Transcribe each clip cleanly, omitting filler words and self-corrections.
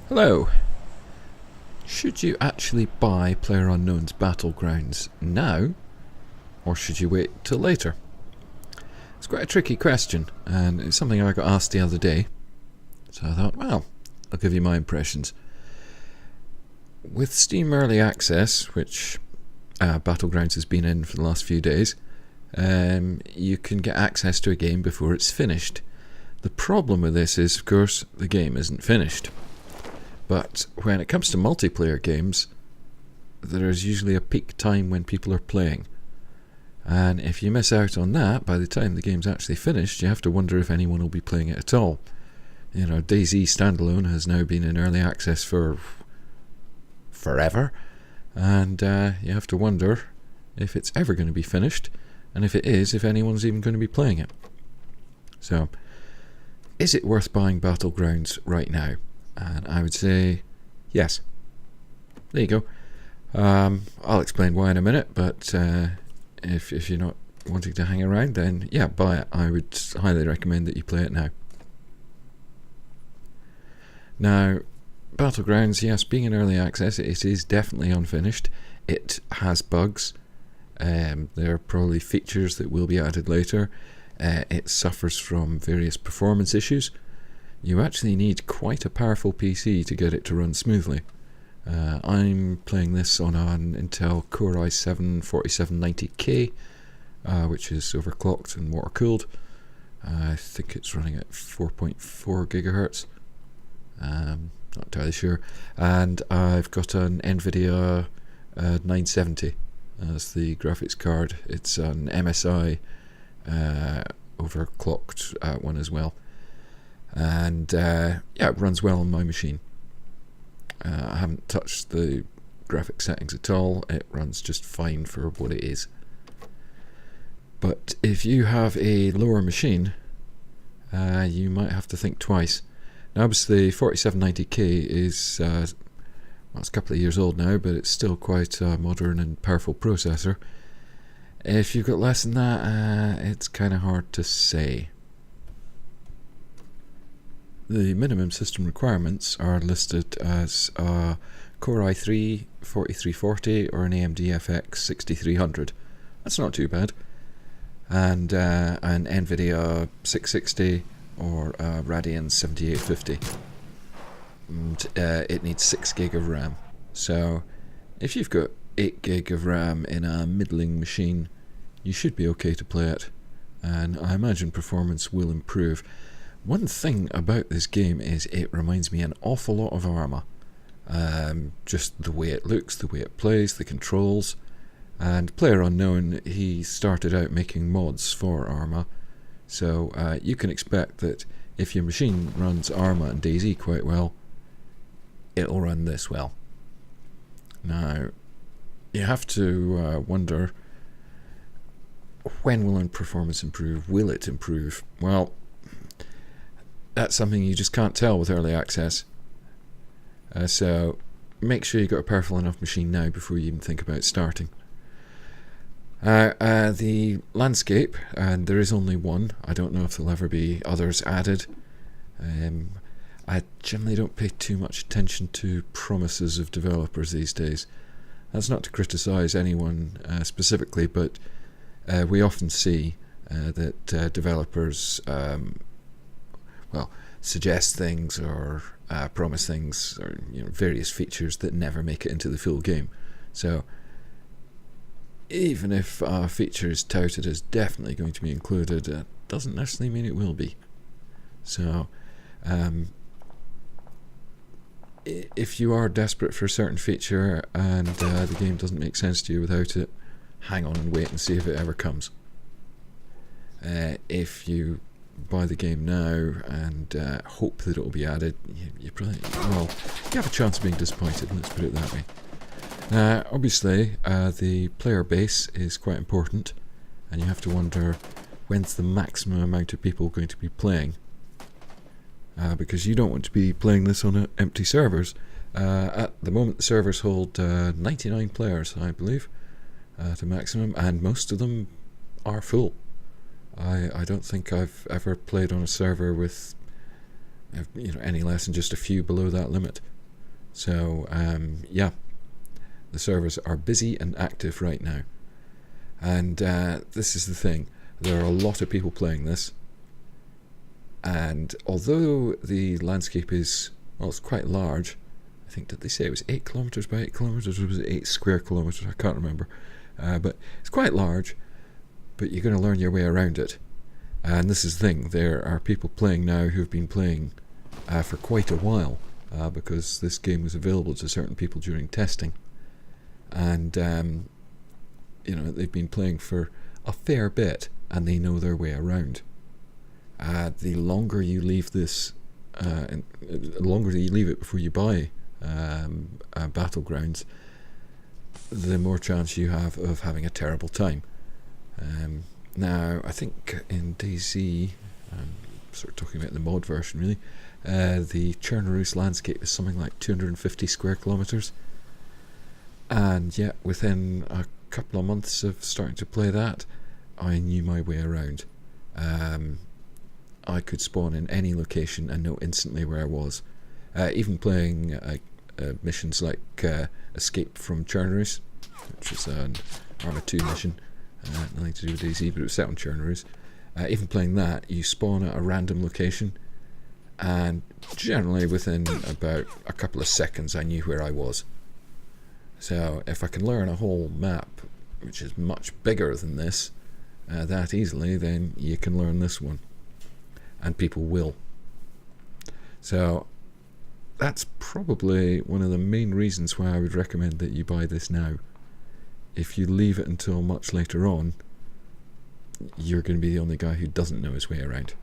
Hello. Should you actually buy PlayerUnknown's Battlegrounds now, or should you wait till later? It's quite a tricky question, and it's something I got asked the other day. So I thought, well, I'll give you my impressions. With Steam Early Access, which Battlegrounds has been in for the last few days, you can get access to a game before it's finished. The problem with this is, of course, the game isn't finished. But when it comes to multiplayer games, there's usually a peak time when people are playing. And if you miss out on that, by the time the game's actually finished, you have to wonder if anyone will be playing it at all. You know, DayZ Standalone has now been in early access for forever, and you have to wonder if it's ever going to be finished, and if it is, if anyone's even going to be playing it. So, is it worth buying Battlegrounds right now? And I would say yes. There you go. I'll explain why in a minute, but if you're not wanting to hang around, then yeah, buy it. I would highly recommend that you play it now. Now, Battlegrounds, yes, being in early access, it is definitely unfinished. It has bugs. There are probably features that will be added later. It suffers from various performance issues. You actually need quite a powerful PC to get it to run smoothly. I'm playing this on an Intel Core i7 4790K, which is overclocked and water cooled. I think it's running at 4.4 gigahertz. Not entirely sure. And I've got an NVIDIA 970 as the graphics card. It's an MSI overclocked one as well. And yeah, it runs well on my machine. I haven't touched the graphic settings at all. It runs just fine for what it is. But if you have a lower machine, you might have to think twice. Now obviously 4790K is well, it's a couple of years old now, but it's still quite a modern and powerful processor. If you've got less than that, it's kind of hard to say. The minimum system requirements are listed as a Core i3 4340 or an AMD FX 6300. That's not too bad. And an NVIDIA 660 or a Radeon 7850. And it needs 6 gig of RAM. So if you've got 8 gig of RAM in a middling machine, you should be okay to play it. And I imagine performance will improve. One thing about this game is it reminds me an awful lot of Arma. Just the way it looks, the way it plays, the controls. And PlayerUnknown, he started out making mods for Arma. So you can expect that if your machine runs Arma and DayZ quite well, it'll run this well. Now, you have to wonder, when will performance improve? Will it improve? Well, that's something you just can't tell with early access. So make sure you've got a powerful enough machine now before you even think about starting. The landscape, and there is only one. I don't know if there'll ever be others added. I generally don't pay too much attention to promises of developers these days. That's not to criticise anyone specifically, but we often see that developers suggest things or promise things, or various features that never make it into the full game. So even if a feature is touted as definitely going to be included, it doesn't necessarily mean it will be. So if you are desperate for a certain feature and the game doesn't make sense to you without it, hang on and wait and see if it ever comes. If you buy the game now and hope that it will be added, you have a chance of being disappointed, let's put it that way. Obviously, the player base is quite important, and you have to wonder when's the maximum amount of people going to be playing. Because you don't want to be playing this on empty servers. At the moment, the servers hold 99 players, I believe, to maximum, and most of them are full. I don't think I've ever played on a server with any less than just a few below that limit. So yeah, the servers are busy and active right now. And this is the thing, there are a lot of people playing this, and although the landscape is, well, it's quite large. I think, did they say it was 8 kilometres by 8 kilometres, or was it 8 square kilometres? I can't remember. But it's quite large, but you're going to learn your way around it. And this is the thing, there are people playing now who've been playing for quite a while, because this game was available to certain people during testing. And they've been playing for a fair bit, and they know their way around. The longer you leave this, the longer you leave it before you buy Battlegrounds, the more chance you have of having a terrible time. Now, I think in DayZ, I'm sort of talking about the mod version really, the Chernaroos landscape is something like 250 square kilometres. And yet, within a couple of months of starting to play that, I knew my way around. I could spawn in any location and know instantly where I was. Even playing missions like Escape from Chernaroos, which is an Arma 2 mission, nothing to do with DayZ, but it was set on Chernaroos. Even playing that, you spawn at a random location, and generally within about a couple of seconds I knew where I was. So if I can learn a whole map, which is much bigger than this, that easily, then you can learn this one. And people will. So that's probably one of the main reasons why I would recommend that you buy this now. If you leave it until much later on, you're going to be the only guy who doesn't know his way around.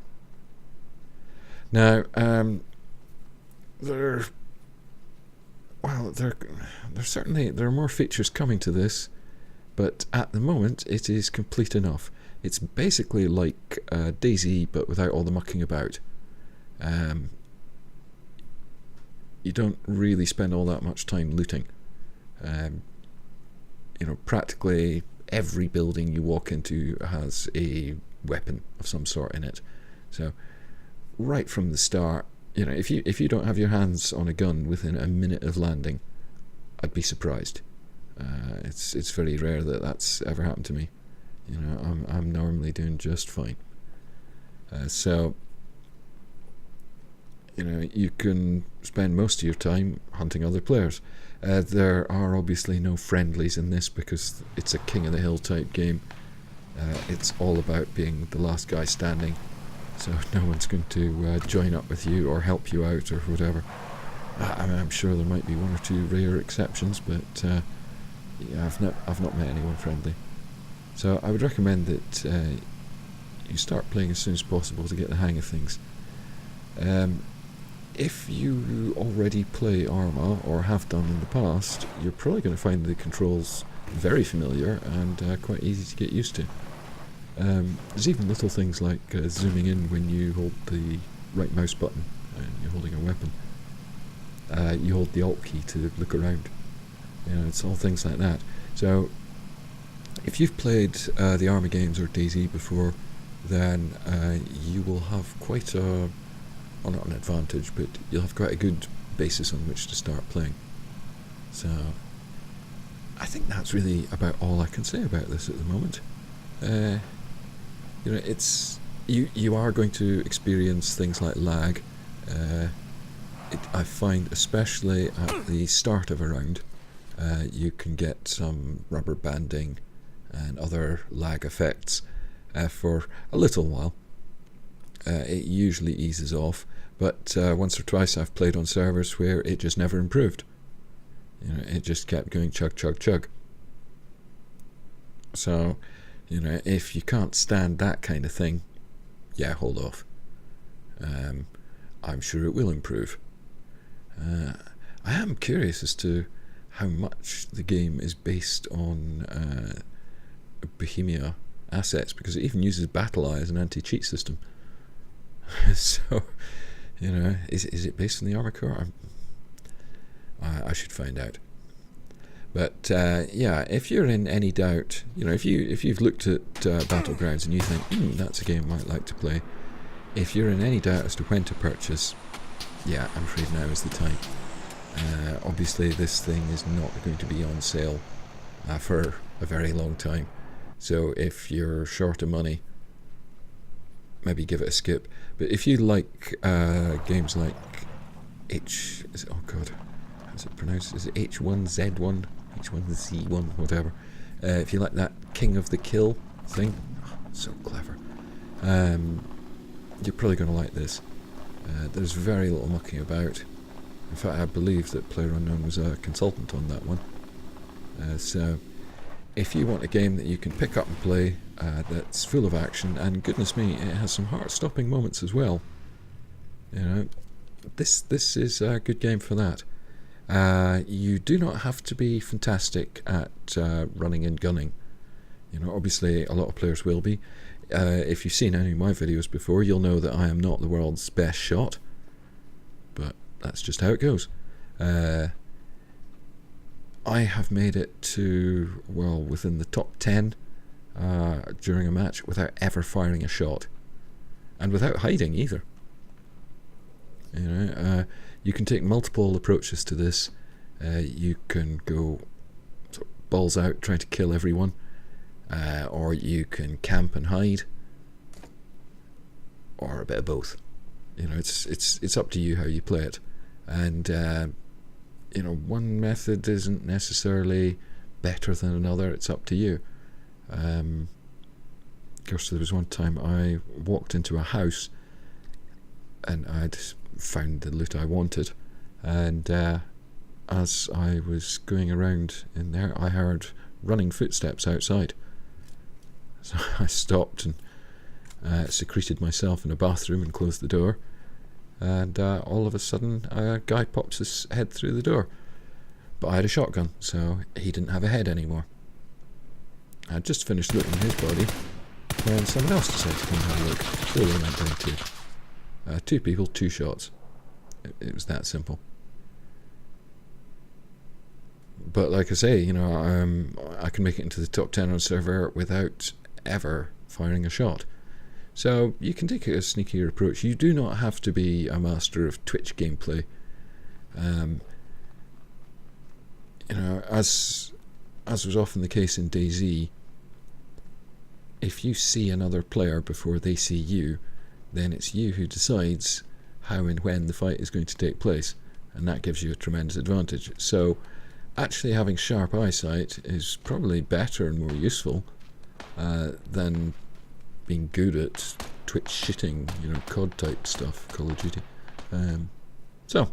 Now, there are more features coming to this, but at the moment it is complete enough. It's basically like DayZ, but without all the mucking about. You don't really spend all that much time looting. Practically every building you walk into has a weapon of some sort in it. So right from the start, if you don't have your hands on a gun within a minute of landing, I'd be surprised. It's very rare that that's ever happened to me. I'm normally doing just fine. So you can spend most of your time hunting other players. There are obviously no friendlies in this because it's a king of the hill type game. It's all about being the last guy standing, so no one's going to join up with you or help you out or whatever. I'm sure there might be one or two rare exceptions, but I've not met anyone friendly. So I would recommend that you start playing as soon as possible to get the hang of things. If you already play Arma, or have done in the past, you're probably going to find the controls very familiar and quite easy to get used to. There's even little things like zooming in when you hold the right mouse button and you're holding a weapon. You hold the Alt key to look around. It's all things like that. So if you've played the Arma games or DayZ before, then you will have quite a, well, not an advantage, but you'll have quite a good basis on which to start playing. So I think that's really about all I can say about this at the moment. It's you are going to experience things like lag. I find, especially at the start of a round, you can get some rubber banding and other lag effects for a little while. It usually eases off, but once or twice I've played on servers where it just never improved. It just kept going chug, chug, chug. So, if you can't stand that kind of thing, yeah, hold off. I'm sure it will improve. I am curious as to how much the game is based on Bohemia assets, because it even uses BattleEye as an anti-cheat system. So, is it based on the Arma Core? I should find out. But yeah, if you're in any doubt, if you've looked at Battlegrounds and you think, that's a game I might like to play, if you're in any doubt as to when to purchase, yeah, I'm afraid now is the time. Obviously this thing is not going to be on sale for a very long time, so if you're short of money, maybe give it a skip. But if you like games like oh god, how's it pronounced? Is it H1Z1, H1Z1, whatever? If you like that King of the Kill thing, so clever, you're probably going to like this. There's very little mucking about. In fact, I believe that PlayerUnknown was a consultant on that one. So if you want a game that you can pick up and play, that's full of action, and goodness me, it has some heart-stopping moments as well. You know, this is a good game for that. You do not have to be fantastic at running and gunning. You know, obviously a lot of players will be. If you've seen any of my videos before, you'll know that I am not the world's best shot, but that's just how it goes. I have made it to, well, within the top 10 during a match without ever firing a shot, and without hiding either. You know, you can take multiple approaches to this. You can go sort of balls out trying to kill everyone, or you can camp and hide, or a bit of both. You know, it's up to you how you play it, and you know, one method isn't necessarily better than another. It's up to you. Of course, there was one time I walked into a house and I'd found the loot I wanted, and as I was going around in there, I heard running footsteps outside. So I stopped and secreted myself in a bathroom and closed the door, and all of a sudden a guy pops his head through the door. But I had a shotgun, so he didn't have a head anymore. I'd just finished looting his body when someone else decided to come and have a look. So they went down too. 2 people, 2 shots. It was that simple. But like I say, you know, I can make it into the top 10 on a server without ever firing a shot. So you can take a sneakier approach. You do not have to be a master of Twitch gameplay. You know, as was often the case in DayZ, if you see another player before they see you, then it's you who decides how and when the fight is going to take place, and that gives you a tremendous advantage. So actually having sharp eyesight is probably better and more useful than being good at Twitch shitting, you know, COD type stuff, Call of Duty. So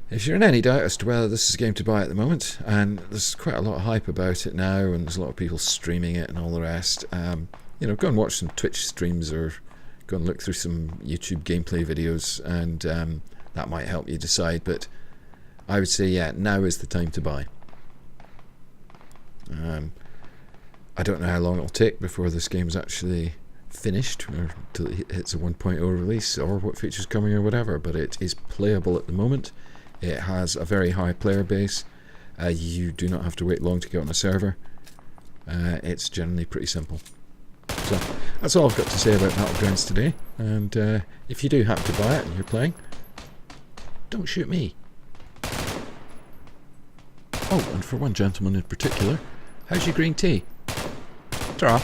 if you're in any doubt as to whether this is a game to buy at the moment, and there's quite a lot of hype about it now, and there's a lot of people streaming it and all the rest, you know, go and watch some Twitch streams or go and look through some YouTube gameplay videos, and that might help you decide. But I would say, yeah, now is the time to buy. I don't know how long it'll take before this game's actually finished, or until it hits a 1.0 release, or what features coming or whatever, but it is playable at the moment. It has a very high player base. You do not have to wait long to get on a server. It's generally pretty simple. So that's all I've got to say about Battlegrounds today, and if you do happen to buy it and you're playing, don't shoot me. Oh, and for one gentleman in particular, how's your green tea? Ta-ra.